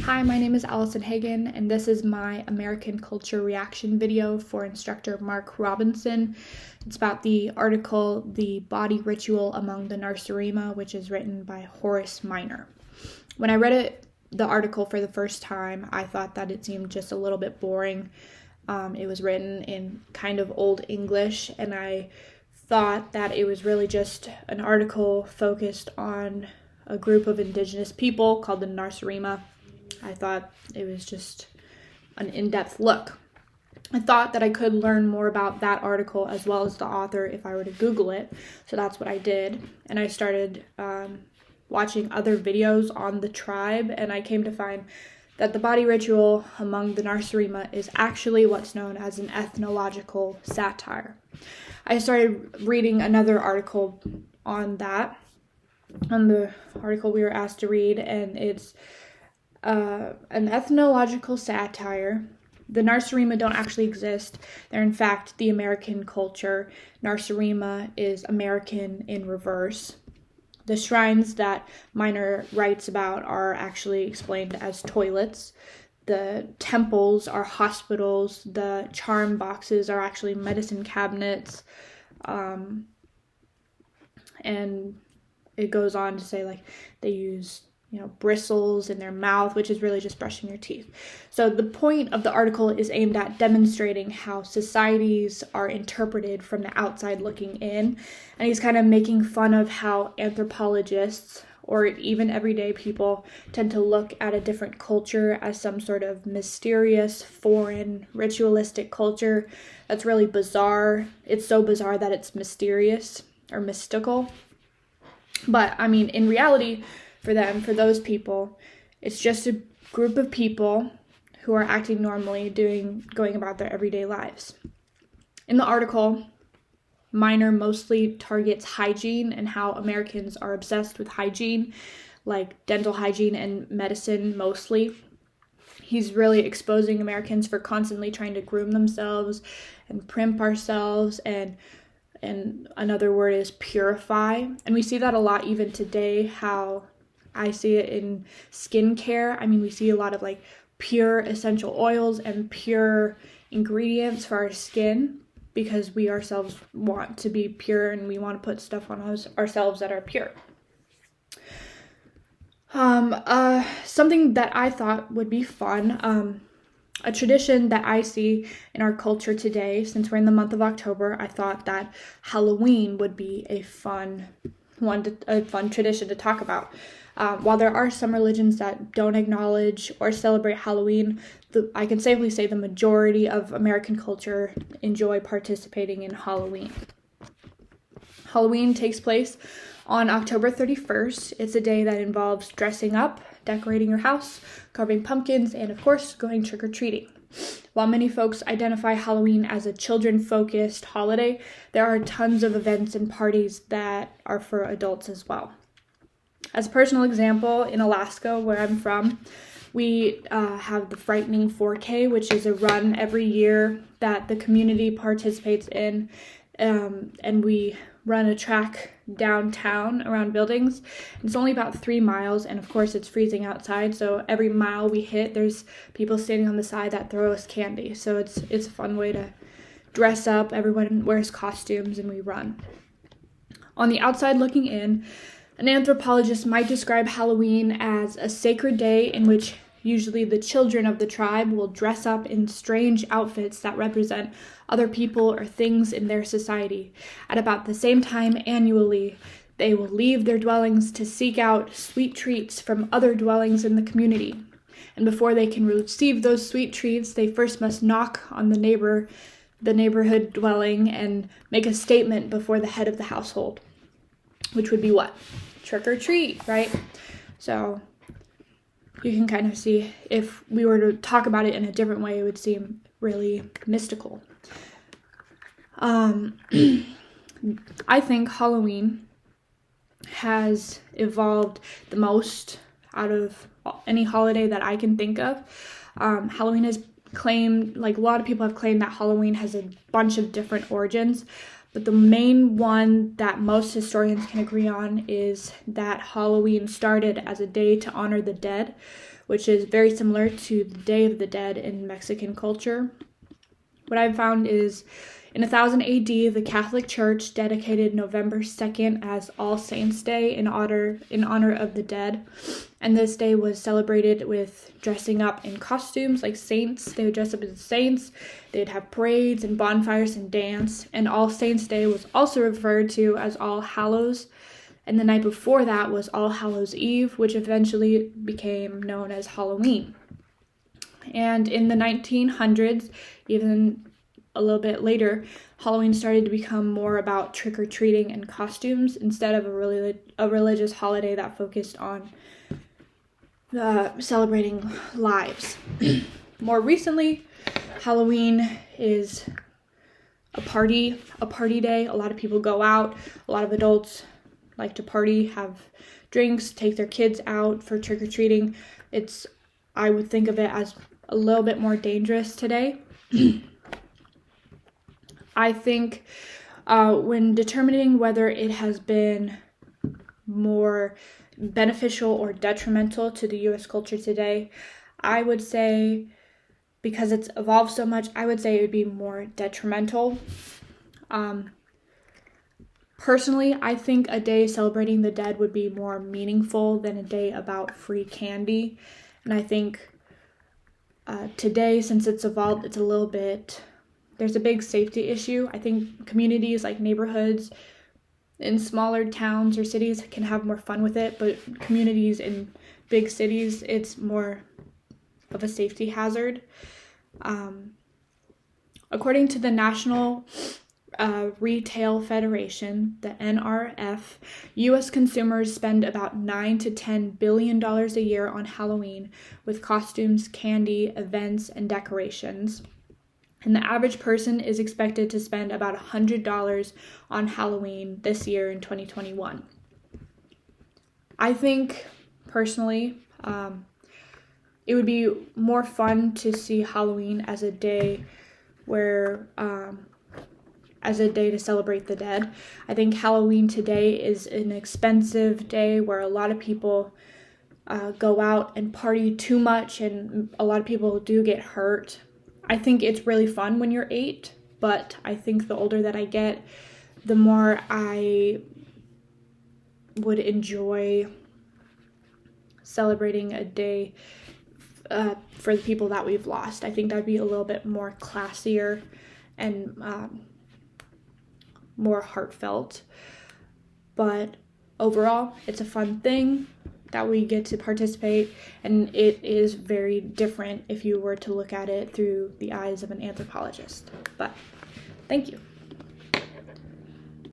Hi, my name is Allison Hagen, and this is my American culture reaction video for instructor Mark Robinson. It's about the article, The Body Ritual Among the Narsarima, which is written by Horace Minor. When I read the article for the first time, I thought that it seemed just a little bit boring. It was written in kind of old English, and I thought that it was really just an article focused on a group of indigenous people called the Narsarima. I thought it was just an in-depth look. I thought that I could learn more about that article as well as the author if I were to Google it, so that's what I did. And I started watching other videos on the tribe, and I came to find that the body ritual among the Narsarima is actually what's known as an ethnological satire. I started reading another article on that, on the article we were asked to read, and it's an ethnological satire. The Narsarima don't actually exist. They're in fact the American culture. Narsarima is American in reverse. The shrines that Minor writes about are actually explained as toilets. The temples are hospitals. The charm boxes are actually medicine cabinets. And it goes on to say, like, they use bristles in their mouth, which is really just brushing your teeth. So the point of the article is aimed at demonstrating how societies are interpreted from the outside looking in. And he's kind of making fun of how anthropologists or even everyday people tend to look at a different culture as some sort of mysterious, foreign, ritualistic culture that's really bizarre. It's so bizarre that it's mysterious or mystical. But I mean, in reality, for those people, it's just a group of people who are acting normally, going about their everyday lives. In the article, Minor mostly targets hygiene and how Americans are obsessed with hygiene, like dental hygiene and medicine mostly. He's really exposing Americans for constantly trying to groom themselves and primp ourselves, and another word is purify. And we see that a lot even today, how I see it in skincare. I mean, we see a lot of like pure essential oils and pure ingredients for our skin because we ourselves want to be pure and we want to put stuff on ourselves that are pure. Something that I thought would be fun, a tradition that I see in our culture today, since we're in the month of October, I thought that Halloween would be a fun tradition to talk about. While there are some religions that don't acknowledge or celebrate Halloween, I can safely say the majority of American culture enjoy participating in Halloween. Halloween takes place on October 31st. It's a day that involves dressing up, decorating your house, carving pumpkins, and of course, going trick-or-treating. While many folks identify Halloween as a children-focused holiday, there are tons of events and parties that are for adults as well. As a personal example, in Alaska, where I'm from, we have the Frightening 4K, which is a run every year that the community participates in, and we run a track downtown around buildings. It's only about 3 miles, and of course it's freezing outside, so every mile we hit, there's people standing on the side that throw us candy. So it's a fun way to dress up. Everyone wears costumes and we run. On the outside looking in, an anthropologist might describe Halloween as a sacred day in which usually the children of the tribe will dress up in strange outfits that represent other people or things in their society. At about the same time annually, they will leave their dwellings to seek out sweet treats from other dwellings in the community. And before they can receive those sweet treats, they first must knock on the neighborhood dwelling and make a statement before the head of the household, which would be what? Trick or treat, right? So you can kind of see, if we were to talk about it in a different way, it would seem really mystical. I think Halloween has evolved the most out of any holiday that I can think of. Halloween has claimed, like a lot of people have claimed, that Halloween has a bunch of different origins. But the main one that most historians can agree on is that Halloween started as a day to honor the dead, which is very similar to the Day of the Dead in Mexican culture. What I've found is in 1000 AD, the Catholic Church dedicated November 2nd as All Saints' Day in honor of the dead. And this day was celebrated with dressing up in costumes like saints. They would dress up as saints. They'd have parades and bonfires and dance. And All Saints' Day was also referred to as All Hallows. And the night before that was All Hallows' Eve, which eventually became known as Halloween. And in the 1900s, even a little bit later, Halloween started to become more about trick-or-treating and costumes instead of a religious holiday that focused on celebrating lives. More recently, Halloween is a party day. A lot of people go out. A lot of adults like to party, have drinks, take their kids out for trick-or-treating. I would think of it as a little bit more dangerous today. I think when determining whether it has been more beneficial or detrimental to the U.S. culture today, I would say, because it's evolved so much, I would say it would be more detrimental. Personally, I think a day celebrating the dead would be more meaningful than a day about free candy. And I think today, since it's evolved, it's a little bit, there's a big safety issue. I think communities like neighborhoods in smaller towns or cities can have more fun with it, but communities in big cities, it's more of a safety hazard. According to the National Retail Federation, the NRF, U.S. consumers spend about $9 to $10 billion a year on Halloween with costumes, candy, events, and decorations. And the average person is expected to spend about $100 on Halloween this year in 2021. I think, personally, it would be more fun to see Halloween as a day where, as a day to celebrate the dead. I think Halloween today is an expensive day where a lot of people go out and party too much, and a lot of people do get hurt. I think it's really fun when you're 8, but I think the older that I get, the more I would enjoy celebrating a day for the people that we've lost. I think that'd be a little bit more classier and more heartfelt. But overall, it's a fun thing that we get to participate, and it is very different if you were to look at it through the eyes of an anthropologist. But thank you.